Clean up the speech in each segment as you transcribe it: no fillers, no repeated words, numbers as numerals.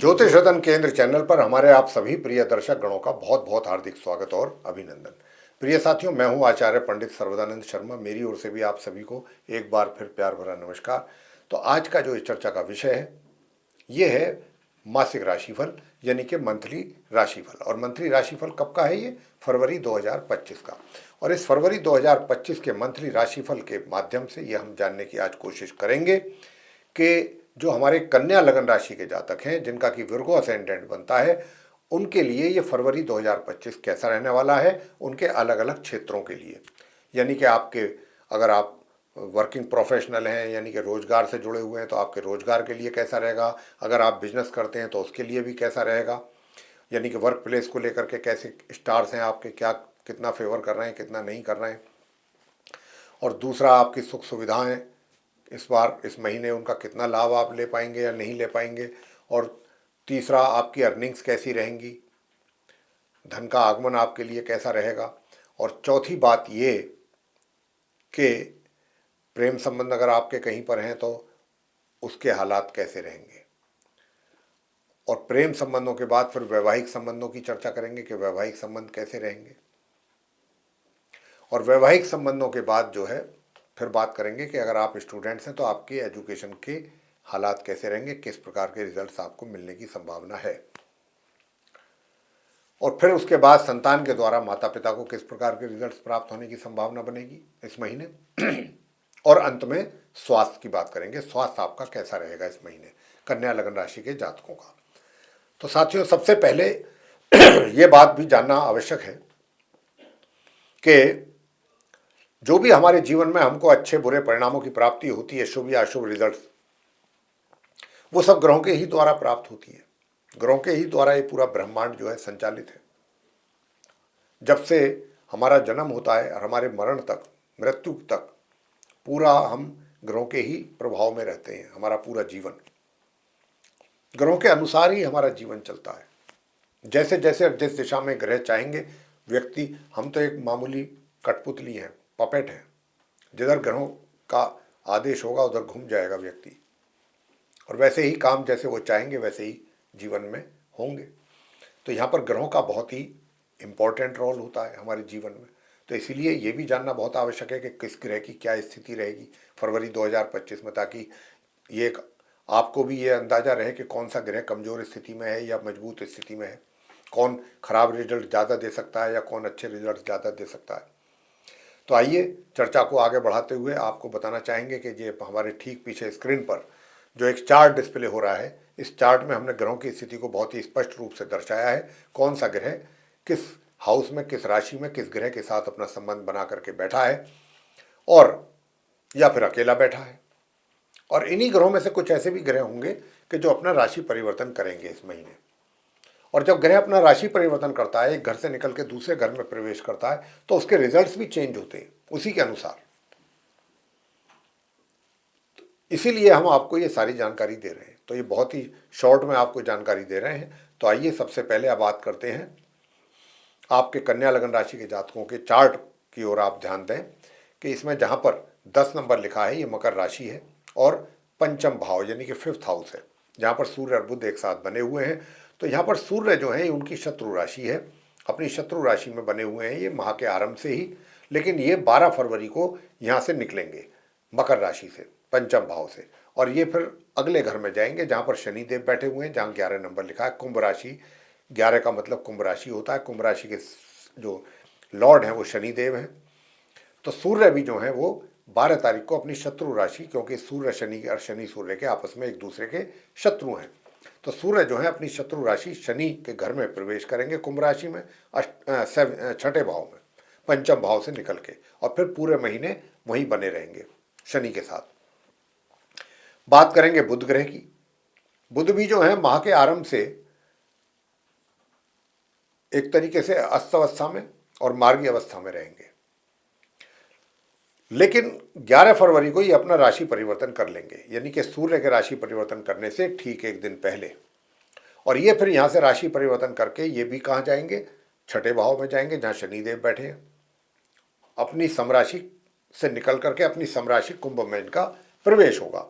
ज्योतिष रतन केंद्र चैनल पर हमारे आप सभी प्रिय दर्शक गणों का बहुत बहुत हार्दिक स्वागत और अभिनंदन। प्रिय साथियों, मैं हूं आचार्य पंडित सर्वदानंद शर्मा। मेरी ओर से भी आप सभी को एक बार फिर प्यार भरा नमस्कार। तो आज का जो इस चर्चा का विषय है ये है मासिक राशिफल, यानी कि मंथली राशिफल। और मंथली राशिफल कब का है? ये फरवरी 2025 का। और इस फरवरी 2025 के मंथली राशिफल के माध्यम से ये हम जानने की आज कोशिश करेंगे कि जो हमारे कन्या लगन राशि के जातक हैं, जिनका कि विर्गो असेंडेंट बनता है, उनके लिए ये फरवरी 2025 कैसा रहने वाला है, उनके अलग अलग क्षेत्रों के लिए। यानी कि आपके, अगर आप वर्किंग प्रोफेशनल हैं, यानी कि रोजगार से जुड़े हुए हैं, तो आपके रोजगार के लिए कैसा रहेगा। अगर आप बिजनेस करते हैं तो उसके लिए भी कैसा रहेगा, यानी कि वर्क प्लेस को लेकर के कैसे स्टार्स हैं आपके, क्या कितना फेवर कर रहे हैं, कितना नहीं कर रहे हैं। और दूसरा, आपकी सुख सुविधाएं इस बार इस महीने उनका कितना लाभ आप ले पाएंगे या नहीं ले पाएंगे। और तीसरा, आपकी अर्निंग्स कैसी रहेंगी, धन का आगमन आपके लिए कैसा रहेगा। और चौथी बात ये कि प्रेम संबंध अगर आपके कहीं पर हैं तो उसके हालात कैसे रहेंगे। और प्रेम संबंधों के बाद फिर वैवाहिक संबंधों की चर्चा करेंगे कि वैवाहिक संबंध कैसे रहेंगे। और वैवाहिक संबंधों के बाद जो है फिर बात करेंगे कि अगर आप स्टूडेंट्स हैं तो आपके एजुकेशन के हालात कैसे रहेंगे, किस प्रकार के रिजल्ट्स आपको मिलने की संभावना है। और फिर उसके बाद संतान के द्वारा माता पिता को किस प्रकार के रिजल्ट्स प्राप्त होने की संभावना बनेगी इस महीने। और अंत में स्वास्थ्य की बात करेंगे, स्वास्थ्य आपका कैसा रहेगा इस महीने कन्या लगन राशि के जातकों का। तो साथियों, सबसे पहले ये बात भी जानना आवश्यक है कि जो भी हमारे जीवन में हमको अच्छे बुरे परिणामों की प्राप्ति होती है, शुभ या अशुभ रिजल्ट, वो सब ग्रहों के ही द्वारा प्राप्त होती है। ग्रहों के ही द्वारा ये पूरा ब्रह्मांड जो है संचालित है। जब से हमारा जन्म होता है और हमारे मरण तक, मृत्यु तक, पूरा हम ग्रहों के ही प्रभाव में रहते हैं। हमारा पूरा जीवन ग्रहों के अनुसार ही हमारा जीवन चलता है। जैसे जैसे जिस दिशा में ग्रह चाहेंगे व्यक्ति, हम तो एक मामूली कठपुतली हैं, पपेट हैं। जिधर ग्रहों का आदेश होगा उधर घूम जाएगा व्यक्ति, और वैसे ही काम जैसे वो चाहेंगे वैसे ही जीवन में होंगे। तो यहाँ पर ग्रहों का बहुत ही इम्पोर्टेंट रोल होता है हमारे जीवन में। तो इसीलिए ये भी जानना बहुत आवश्यक है कि किस ग्रह की क्या स्थिति रहेगी फरवरी 2025 में, ताकि ये आपको भी ये अंदाज़ा रहे कि कौन सा ग्रह कमज़ोर स्थिति में है या मजबूत स्थिति में है, कौन खराब रिजल्ट ज़्यादा दे सकता है या कौन अच्छे रिजल्ट ज़्यादा दे सकता है। तो आइए चर्चा को आगे बढ़ाते हुए आपको बताना चाहेंगे कि ये हमारे ठीक पीछे स्क्रीन पर जो एक चार्ट डिस्प्ले हो रहा है, इस चार्ट में हमने ग्रहों की स्थिति को बहुत ही स्पष्ट रूप से दर्शाया है। कौन सा ग्रह किस हाउस में, किस राशि में, किस ग्रह के साथ अपना संबंध बना करके बैठा है, और या फिर अकेला बैठा है। और इन्हीं ग्रहों में से कुछ ऐसे भी ग्रह होंगे कि जो अपना राशि परिवर्तन करेंगे इस महीने। और जब ग्रह अपना राशि परिवर्तन करता है, एक घर से निकल के दूसरे घर में प्रवेश करता है, तो उसके रिजल्ट्स भी चेंज होते हैं उसी के अनुसार। इसीलिए हम आपको ये सारी जानकारी दे रहे हैं। तो ये बहुत ही शॉर्ट में आपको जानकारी दे रहे हैं। तो आइए सबसे पहले अब बात करते हैं आपके कन्या लगन राशि के जातकों के चार्ट की ओर। आप ध्यान दें कि इसमें जहाँ पर 10 नंबर लिखा है ये मकर राशि है, और पंचम भाव यानी कि 5th हाउस है, जहाँ पर सूर्य और बुध एक साथ बने हुए हैं। तो यहाँ पर सूर्य जो है उनकी शत्रु राशि है, अपनी शत्रु राशि में बने हुए हैं ये माह के आरंभ से ही। लेकिन ये 12 फरवरी को यहाँ से निकलेंगे मकर राशि से, पंचम भाव से, और ये फिर अगले घर में जाएंगे जहाँ पर शनिदेव बैठे हुए हैं, जहाँ 11 नंबर लिखा है कुंभ राशि। 11 का मतलब कुंभ राशि होता है। कुंभ राशि के जो लॉर्ड हैं वो शनिदेव हैं। तो सूर्य भी जो है वो 12 तारीख को अपनी शत्रु राशि, क्योंकि सूर्य शनि और शनि सूर्य के आपस में एक दूसरे के शत्रु हैं, तो सूर्य जो है अपनी शत्रु राशि शनि के घर में प्रवेश करेंगे कुंभ राशि में, छठे भाव में, पंचम भाव से निकल के, और फिर पूरे महीने वहीं बने रहेंगे शनि के साथ। बात करेंगे बुध ग्रह की। बुध भी जो है माह के आरंभ से एक तरीके से अस्त अवस्था में और मार्गी अवस्था में रहेंगे, लेकिन 11 फरवरी को ये अपना राशि परिवर्तन कर लेंगे, यानी कि सूर्य के राशि परिवर्तन करने से ठीक एक दिन पहले। और ये फिर यहाँ से राशि परिवर्तन करके ये भी कहाँ जाएंगे, छठे भाव में जाएंगे जहाँ शनिदेव बैठे हैं। अपनी समराशि से निकल करके अपनी समराशि कुंभ में इनका प्रवेश होगा।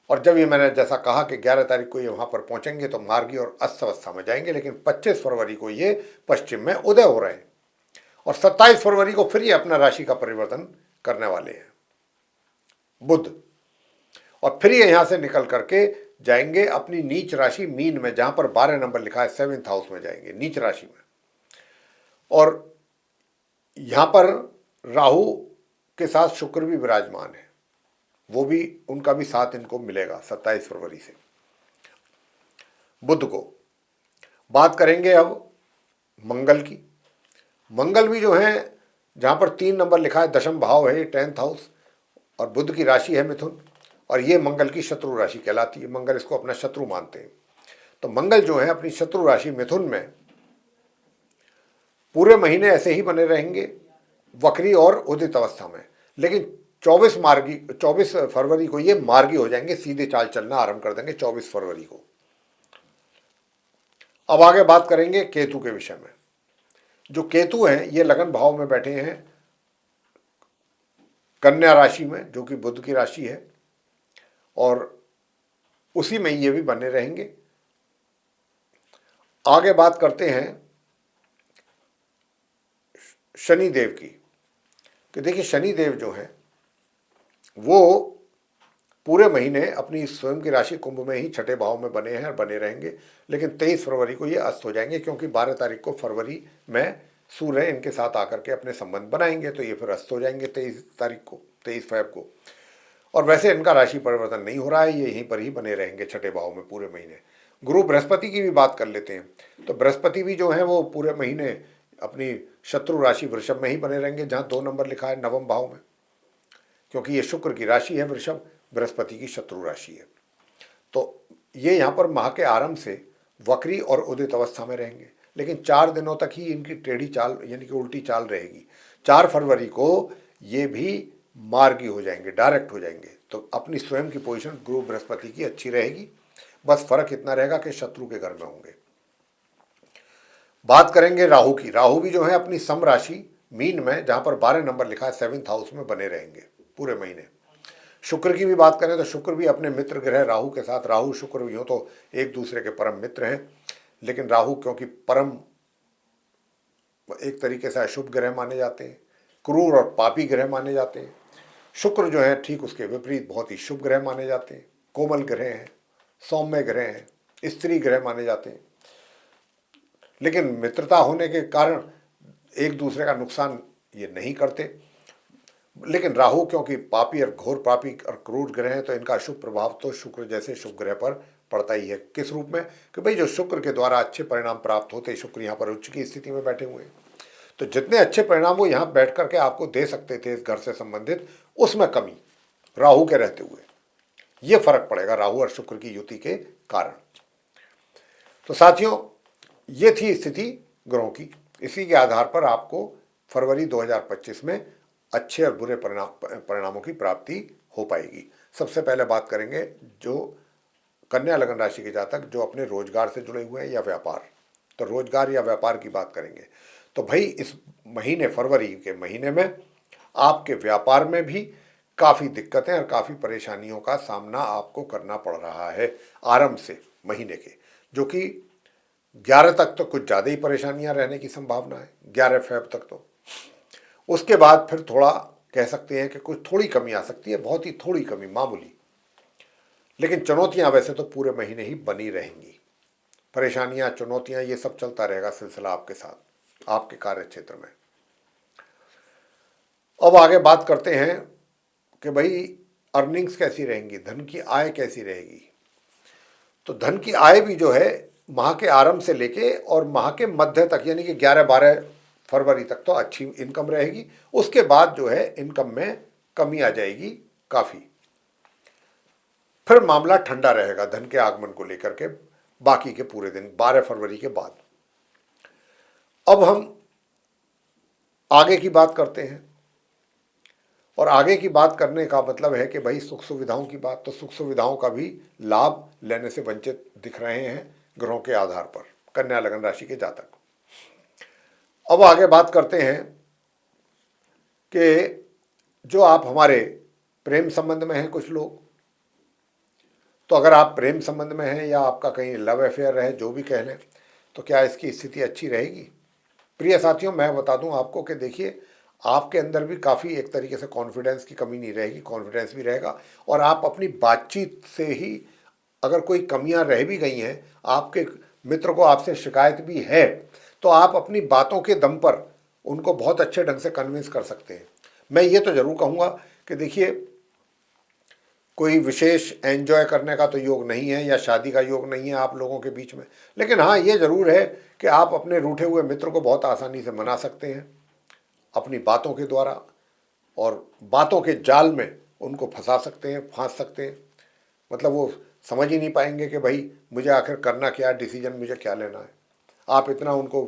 और जब ये मैंने जैसा कहा कि 11 तारीख को ये वहाँ पर पहुँचेंगे तो मार्गी और अस्त अवस्था में जाएंगे, लेकिन 25 फरवरी को ये पश्चिम में उदय हो रहे हैं और 27 फरवरी को फिर ये अपना राशि का परिवर्तन करने वाले हैं बुध, और फिर ये यहाँ से निकल करके जाएंगे अपनी नीच राशि मीन में, जहाँ पर 12 नंबर लिखा है 7th हाउस में जाएंगे नीच राशि में। और यहाँ पर राहु के साथ शुक्र भी विराजमान है, वो भी उनका भी साथ इनको मिलेगा 27 फरवरी से। बुध को बात करेंगे अब मंगल की। मंगल भी जो है, जहाँ पर 3 नंबर लिखा है 10th भाव है, 10th हाउस, और बुध की राशि है मिथुन, और ये मंगल की शत्रु राशि कहलाती है। मंगल इसको अपना शत्रु मानते हैं। तो मंगल जो है अपनी शत्रु राशि मिथुन में पूरे महीने ऐसे ही बने रहेंगे, वक्री और उदित अवस्था में, लेकिन 24 फरवरी को ये मार्गी हो जाएंगे, सीधे चाल चलना आरंभ कर देंगे 24 फरवरी को। अब आगे बात करेंगे केतु के विषय में। जो केतु हैं ये लगन भाव में बैठे हैं कन्या राशि में, जो कि बुध की राशि है, और उसी में ये भी बने रहेंगे। आगे बात करते हैं शनि देव की। कि देखिए शनि देव जो हैं वो पूरे महीने अपनी स्वयं की राशि कुंभ में ही 6ठे भाव में बने हैं और बने रहेंगे, लेकिन 23 फरवरी को ये अस्त हो जाएंगे, क्योंकि 12 तारीख को फरवरी में सूर्य इनके साथ आकर के अपने संबंध बनाएंगे, तो ये फिर अस्त हो जाएंगे 23 तारीख को, 23 फरवरी को। और वैसे इनका राशि परिवर्तन नहीं हो रहा है, ये यहीं पर ही बने रहेंगे 6ठे भाव में पूरे महीने। गुरु बृहस्पति की भी बात कर लेते हैं। तो बृहस्पति भी जो है वो पूरे महीने अपनी शत्रु राशि वृषभ में ही बने रहेंगे, जहाँ 2 नंबर लिखा है 9वें भाव में, क्योंकि ये शुक्र की राशि है वृषभ, बृहस्पति की शत्रु राशि है। तो ये यहाँ पर माह के आरंभ से वक्री और उदित अवस्था में रहेंगे, लेकिन 4 दिनों तक ही इनकी टेढ़ी चाल यानी कि उल्टी चाल रहेगी। 4 फरवरी को ये भी मार्गी हो जाएंगे, डायरेक्ट हो जाएंगे। तो अपनी स्वयं की पोजीशन गुरु बृहस्पति की अच्छी रहेगी, बस फर्क इतना रहेगा कि शत्रु के घर में होंगे। बात करेंगे राहु की। राहु भी जो है अपनी सम राशि मीन में, जहाँ पर 12 नंबर लिखा है 7th हाउस में बने रहेंगे पूरे महीने। शुक्र की भी बात करें तो शुक्र भी अपने मित्र ग्रह राहु के साथ, राहु शुक्र यूँ तो एक दूसरे के परम मित्र हैं, लेकिन राहु क्योंकि परम एक तरीके से अशुभ ग्रह माने जाते हैं, क्रूर और पापी ग्रह माने जाते हैं। शुक्र जो है ठीक उसके विपरीत बहुत ही शुभ ग्रह माने जाते हैं, कोमल ग्रह हैं, सौम्य ग्रह हैं, स्त्री ग्रह माने जाते हैं। लेकिन मित्रता होने के कारण एक दूसरे का नुकसान ये नहीं करते। लेकिन राहु क्योंकि पापी और घोर पापी और क्रूर ग्रह हैं, तो इनका शुभ प्रभाव तो शुक्र जैसे शुभ ग्रह पर पड़ता ही है। किस रूप में? कि भाई जो शुक्र के द्वारा अच्छे परिणाम प्राप्त होते, शुक्र यहाँ पर उच्च की स्थिति में बैठे हुए हैं, तो जितने अच्छे परिणाम वो यहाँ बैठ करके आपको दे सकते थे इस घर से संबंधित, उसमें कमी राहु के रहते हुए ये फर्क पड़ेगा राहु और शुक्र की युति के कारण। तो साथियों ये थी स्थिति ग्रहों की। इसी के आधार पर आपको फरवरी 2025 में अच्छे और बुरे परिणामों की प्राप्ति हो पाएगी। सबसे पहले बात करेंगे जो कन्या लगन राशि के जातक जो अपने रोजगार से जुड़े हुए हैं या व्यापार, तो रोजगार या व्यापार की बात करेंगे। तो भाई इस महीने फरवरी के महीने में आपके व्यापार में भी काफ़ी दिक्कतें और काफ़ी परेशानियों का सामना आपको करना पड़ रहा है आरंभ से महीने के, जो कि 11 तक तो कुछ ज़्यादा ही परेशानियां रहने की संभावना है, 11 फरवरी तक तो। उसके बाद फिर थोड़ा कह सकते हैं कि कुछ थोड़ी कमी आ सकती है, बहुत ही थोड़ी कमी, मामूली, लेकिन चुनौतियां वैसे तो पूरे महीने ही बनी रहेंगी। परेशानियां, चुनौतियां, ये सब चलता रहेगा सिलसिला आपके साथ, आपके कार्य क्षेत्र में। अब आगे बात करते हैं कि भाई अर्निंग्स कैसी रहेंगी, धन की आय कैसी रहेगी। तो धन की आय भी जो है माह के आरंभ से लेके और माह के मध्य तक यानी कि 11-12 फरवरी तक तो अच्छी इनकम रहेगी। उसके बाद जो है इनकम में कमी आ जाएगी काफ़ी, फिर मामला ठंडा रहेगा धन के आगमन को लेकर के बाकी के पूरे दिन 12 फरवरी के बाद। अब हम आगे की बात करते हैं, और आगे की बात करने का मतलब है कि भाई सुख सुविधाओं की बात, तो सुख सुविधाओं का भी लाभ लेने से वंचित दिख रहे हैं ग्रहों के आधार पर कन्या लगन राशि के जातक। अब आगे बात करते हैं कि जो आप हमारे प्रेम संबंध में हैं, कुछ लोग तो अगर आप प्रेम संबंध में हैं या आपका कहीं लव अफेयर है, जो भी कह लें, तो क्या इसकी स्थिति अच्छी रहेगी? प्रिय साथियों, मैं बता दूं आपको कि देखिए, आपके अंदर भी काफ़ी एक तरीके से कॉन्फिडेंस की कमी नहीं रहेगी, कॉन्फिडेंस भी रहेगा। और आप अपनी बातचीत से ही, अगर कोई कमियां रह भी गई हैं, आपके मित्र को आपसे शिकायत भी है, तो आप अपनी बातों के दम पर उनको बहुत अच्छे ढंग से कन्विंस कर सकते हैं। मैं ये तो जरूर कहूँगा कि देखिए, कोई विशेष एंजॉय करने का तो योग नहीं है या शादी का योग नहीं है आप लोगों के बीच में, लेकिन हाँ, ये ज़रूर है कि आप अपने रूठे हुए मित्र को बहुत आसानी से मना सकते हैं अपनी बातों के द्वारा, और बातों के जाल में उनको फंसा सकते हैं, फांस सकते हैं। मतलब वो समझ ही नहीं पाएंगे कि भाई मुझे आखिर करना क्या है, डिसीजन मुझे क्या लेना है। आप इतना उनको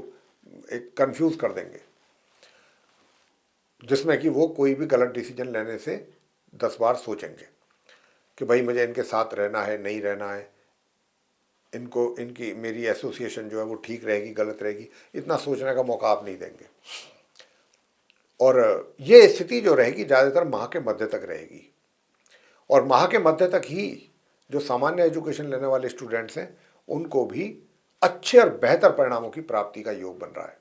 एक कंफ्यूज कर देंगे जिसमें कि वो कोई भी गलत डिसीजन लेने से 10 बार सोचेंगे कि भाई मुझे इनके साथ रहना है, नहीं रहना है, इनको इनकी मेरी एसोसिएशन जो है वो ठीक रहेगी, गलत रहेगी, इतना सोचने का मौका आप नहीं देंगे। और ये स्थिति जो रहेगी ज़्यादातर माह के मध्य तक रहेगी, और माह के मध्य तक ही जो सामान्य एजुकेशन लेने वाले स्टूडेंट्स हैं उनको भी अच्छे और बेहतर परिणामों की प्राप्ति का योग बन रहा है।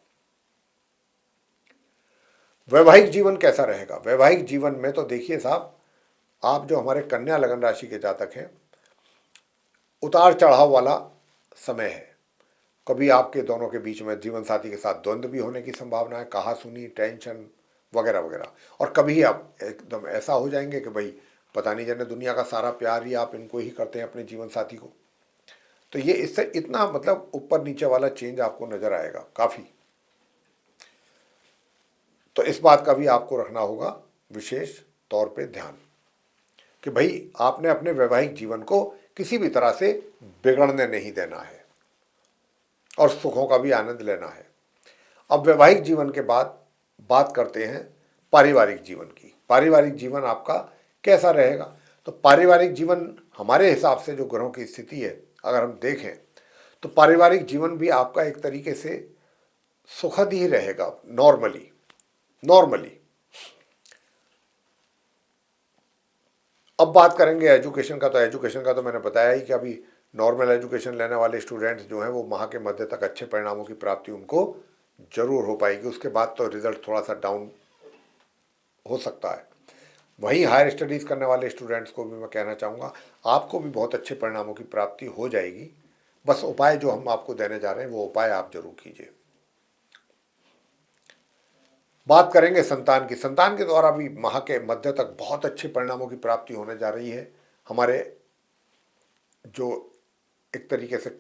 वैवाहिक जीवन कैसा रहेगा? वैवाहिक जीवन में तो देखिए साहब, आप जो हमारे कन्या लगन राशि के जातक हैं, उतार चढ़ाव वाला समय है। कभी आपके दोनों के बीच में जीवन साथी के साथ द्वंद्व भी होने की संभावना है, कहा सुनी, टेंशन वगैरह वगैरह। और कभी आप एकदम ऐसा हो जाएंगे कि भाई पता नहीं जाने दुनिया का सारा प्यार ही आप इनको ही करते हैं, अपने जीवन साथी को। तो ये इससे इतना मतलब ऊपर नीचे वाला चेंज आपको नजर आएगा काफ़ी। तो इस बात का भी आपको रखना होगा विशेष तौर पे ध्यान कि भाई आपने अपने वैवाहिक जीवन को किसी भी तरह से बिगड़ने नहीं देना है और सुखों का भी आनंद लेना है। अब वैवाहिक जीवन के बाद बात करते हैं पारिवारिक जीवन की। पारिवारिक जीवन आपका कैसा रहेगा? तो पारिवारिक जीवन हमारे हिसाब से जो ग्रहों की स्थिति है, अगर हम देखें तो पारिवारिक जीवन भी आपका एक तरीके से सुखद ही रहेगा नॉर्मली। अब बात करेंगे एजुकेशन का। तो एजुकेशन का तो मैंने बताया ही कि अभी नॉर्मल एजुकेशन लेने वाले स्टूडेंट्स जो हैं वो माह के मध्य तक अच्छे परिणामों की प्राप्ति उनको जरूर हो पाएगी। उसके बाद तो रिजल्ट थोड़ा सा डाउन हो सकता है। वहीं हायर स्टडीज़ करने वाले स्टूडेंट्स को भी मैं कहना चाहूँगा, आपको भी बहुत अच्छे परिणामों की प्राप्ति हो जाएगी। बस उपाय जो हम आपको देने जा रहे हैं वो उपाय आप जरूर कीजिए। बात करेंगे संतान की। संतान के द्वारा भी माह के मध्य तक बहुत अच्छे परिणामों की प्राप्ति होने जा रही है। हमारे जो एक तरीके से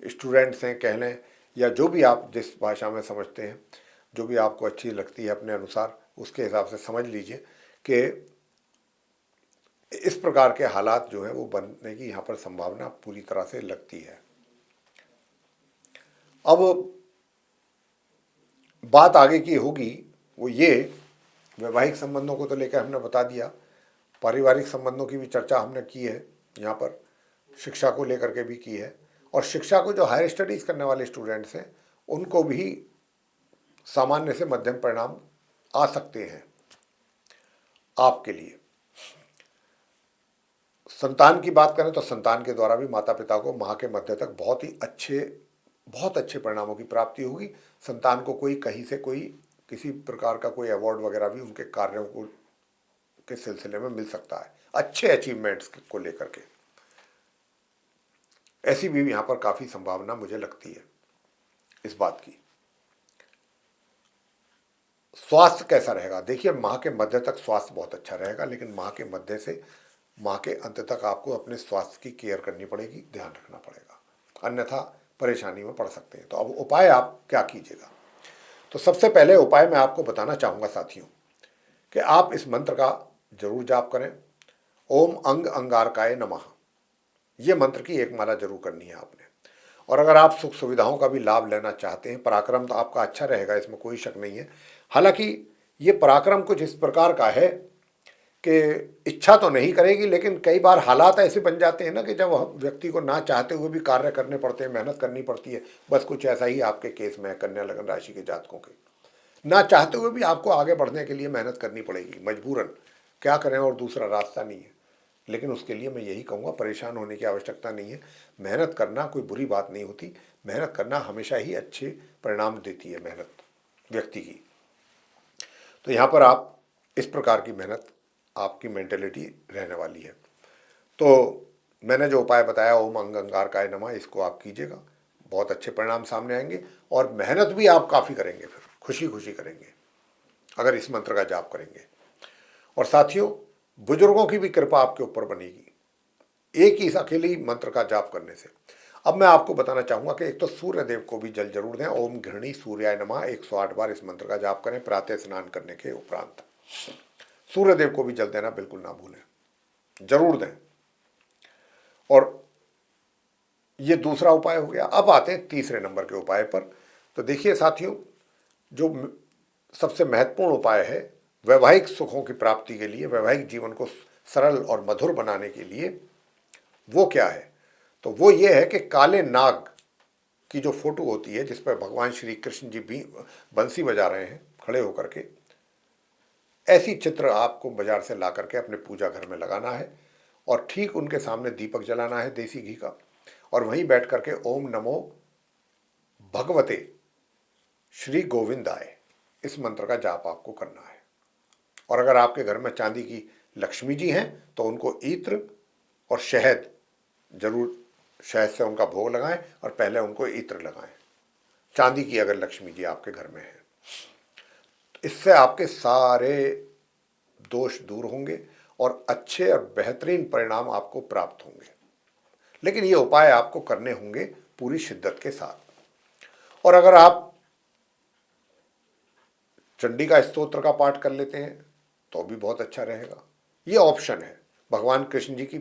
स्टूडेंट्स हैं कह लें, या जो भी आप जिस भाषा में समझते हैं, जो भी आपको अच्छी लगती है अपने अनुसार, उसके हिसाब से समझ लीजिए कि इस प्रकार के हालात जो हैं वो बनने की यहाँ पर संभावना पूरी तरह से लगती है। अब बात आगे की होगी वो ये, वैवाहिक संबंधों को तो लेकर हमने बता दिया, पारिवारिक संबंधों की भी चर्चा हमने की है, यहाँ पर शिक्षा को लेकर के भी की है। और शिक्षा को जो हायर स्टडीज़ करने वाले स्टूडेंट्स हैं उनको भी सामान्य से मध्यम परिणाम आ सकते हैं आपके लिए। संतान की बात करें तो संतान के द्वारा भी माता पिता को माह के मध्य तक बहुत अच्छे परिणामों की प्राप्ति होगी। संतान को कोई कहीं से कोई किसी प्रकार का कोई अवार्ड वगैरह भी उनके कार्यों को के सिलसिले में मिल सकता है, अच्छे अचीवमेंट्स को लेकर के। ऐसी भी यहाँ पर काफ़ी संभावना मुझे लगती है इस बात की। स्वास्थ्य कैसा रहेगा? देखिए, माह के मध्य तक स्वास्थ्य बहुत अच्छा रहेगा, लेकिन माह के मध्य से माह के अंत तक आपको अपने स्वास्थ्य की केयर करनी पड़ेगी, ध्यान रखना पड़ेगा, अन्यथा परेशानी में पड़ सकते हैं। तो अब उपाय आप क्या कीजिएगा? तो सबसे पहले उपाय मैं आपको बताना चाहूँगा साथियों कि आप इस मंत्र का जरूर जाप करें। ओम अंग अंगारकाय नमः, ये मंत्र की एक माला जरूर करनी है आपने। और अगर आप सुख सुविधाओं का भी लाभ लेना चाहते हैं, पराक्रम तो आपका अच्छा रहेगा, इसमें कोई शक नहीं है। हालांकि ये पराक्रम कुछ इस प्रकार का है कि इच्छा तो नहीं करेगी, लेकिन कई बार हालात ऐसे बन जाते हैं ना कि जब व्यक्ति को ना चाहते हुए भी कार्य करने पड़ते हैं, मेहनत करनी पड़ती है। बस कुछ ऐसा ही आपके केस में है, कन्या लगन राशि के जातकों के। ना चाहते हुए भी आपको आगे बढ़ने के लिए मेहनत करनी पड़ेगी मजबूरन, क्या करें और दूसरा रास्ता नहीं है। लेकिन उसके लिए मैं यही कहूँगा, परेशान होने की आवश्यकता नहीं है। मेहनत करना कोई बुरी बात नहीं होती, मेहनत करना हमेशा ही अच्छे परिणाम देती है मेहनत व्यक्ति की। तो यहाँ पर आप इस प्रकार की मेहनत, आपकी मेंटेलिटी रहने वाली है। तो मैंने जो उपाय बताया, ओम अंगारकाय नमः, इसको आप कीजिएगा, बहुत अच्छे परिणाम सामने आएंगे। और मेहनत भी आप काफ़ी करेंगे, फिर खुशी खुशी करेंगे अगर इस मंत्र का जाप करेंगे। और साथियों, बुजुर्गों की भी कृपा आपके ऊपर बनेगी एक ही इस अकेले ही मंत्र का जाप करने से। अब मैं आपको बताना चाहूंगा कि एक तो सूर्य देव को भी जल जरूर दें। ओम घृणी सूर्याय नमः 108 बार इस मंत्र का जाप करें प्रातः स्नान करने के उपरांत। सूर्य देव को भी जल देना बिल्कुल ना भूलें, जरूर दें। और ये दूसरा उपाय हो गया। अब आते हैं तीसरे नंबर के उपाय पर। तो देखिए साथियों, जो सबसे महत्वपूर्ण उपाय है वैवाहिक सुखों की प्राप्ति के लिए, वैवाहिक जीवन को सरल और मधुर बनाने के लिए, वो क्या है? तो वो ये है कि काले नाग की जो फोटो होती है जिस पर भगवान श्री कृष्ण जी भी बंसी बजा रहे हैं खड़े होकर के, ऐसी चित्र आपको बाजार से ला करके अपने पूजा घर में लगाना है और ठीक उनके सामने दीपक जलाना है देसी घी का, और वहीं बैठ करके ओम नमो भगवते श्री गोविंदाय इस मंत्र का जाप आपको करना है। और अगर आपके घर में चांदी की लक्ष्मी जी हैं तो उनको इत्र और शहद जरूर, शहद से उनका भोग लगाएं और पहले उनको इत्र लगाएं, चांदी की अगर लक्ष्मी जी आपके घर में है। तो इससे आपके सारे दोष दूर होंगे और अच्छे और बेहतरीन परिणाम आपको प्राप्त होंगे। लेकिन ये उपाय आपको करने होंगे पूरी शिद्दत के साथ। और अगर आप चंडी का स्तोत्र का पाठ कर लेते हैं तो भी बहुत अच्छा रहेगा। ये ऑप्शन है, भगवान कृष्ण जी की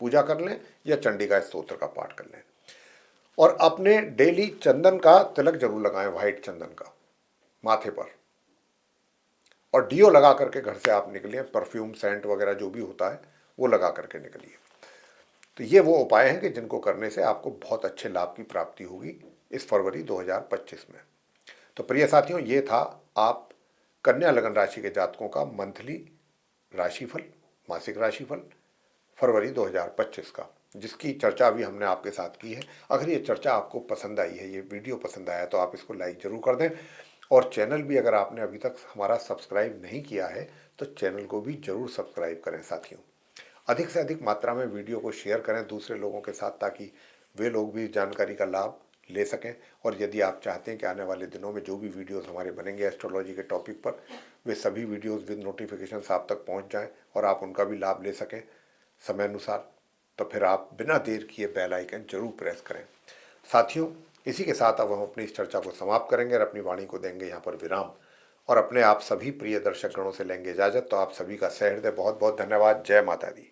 पूजा कर लें या चंडी का स्तोत्र का पाठ कर लें। और अपने डेली चंदन का तिलक जरूर लगाएं, व्हाइट चंदन का माथे पर, और डियो लगा करके घर से आप निकलिए, परफ्यूम सेंट वगैरह जो भी होता है वो लगा करके निकलिए। तो ये वो उपाय हैं कि जिनको करने से आपको बहुत अच्छे लाभ की प्राप्ति होगी इस फरवरी 2025 में। तो प्रिय साथियों, ये था आप कन्या लगन राशि के जातकों का मंथली राशिफल, मासिक राशिफल फरवरी 2025 का, जिसकी चर्चा अभी हमने आपके साथ की है। अगर ये चर्चा आपको पसंद आई है, ये वीडियो पसंद आया, तो आप इसको लाइक ज़रूर कर दें। और चैनल भी अगर आपने अभी तक हमारा सब्सक्राइब नहीं किया है तो चैनल को भी ज़रूर सब्सक्राइब करें। साथियों, अधिक से अधिक मात्रा में वीडियो को शेयर करें दूसरे लोगों के साथ, ताकि वे लोग भी जानकारी का लाभ ले सकें। और यदि आप चाहते हैं कि आने वाले दिनों में जो भी वीडियोस हमारे बनेंगे एस्ट्रोलॉजी के टॉपिक पर, वे सभी वीडियोस विद नोटिफिकेशन आप तक पहुंच जाएं और आप उनका भी लाभ ले सकें समय अनुसार, तो फिर आप बिना देर किए बेल आइकन जरूर प्रेस करें। साथियों, इसी के साथ अब हम अपनी इस चर्चा को समाप्त करेंगे और अपनी वाणी को देंगे यहाँ पर विराम, और अपने आप सभी प्रिय दर्शक गणों से लेंगे इजाजत। तो आप सभी का सहृदय बहुत बहुत धन्यवाद। जय माता दी।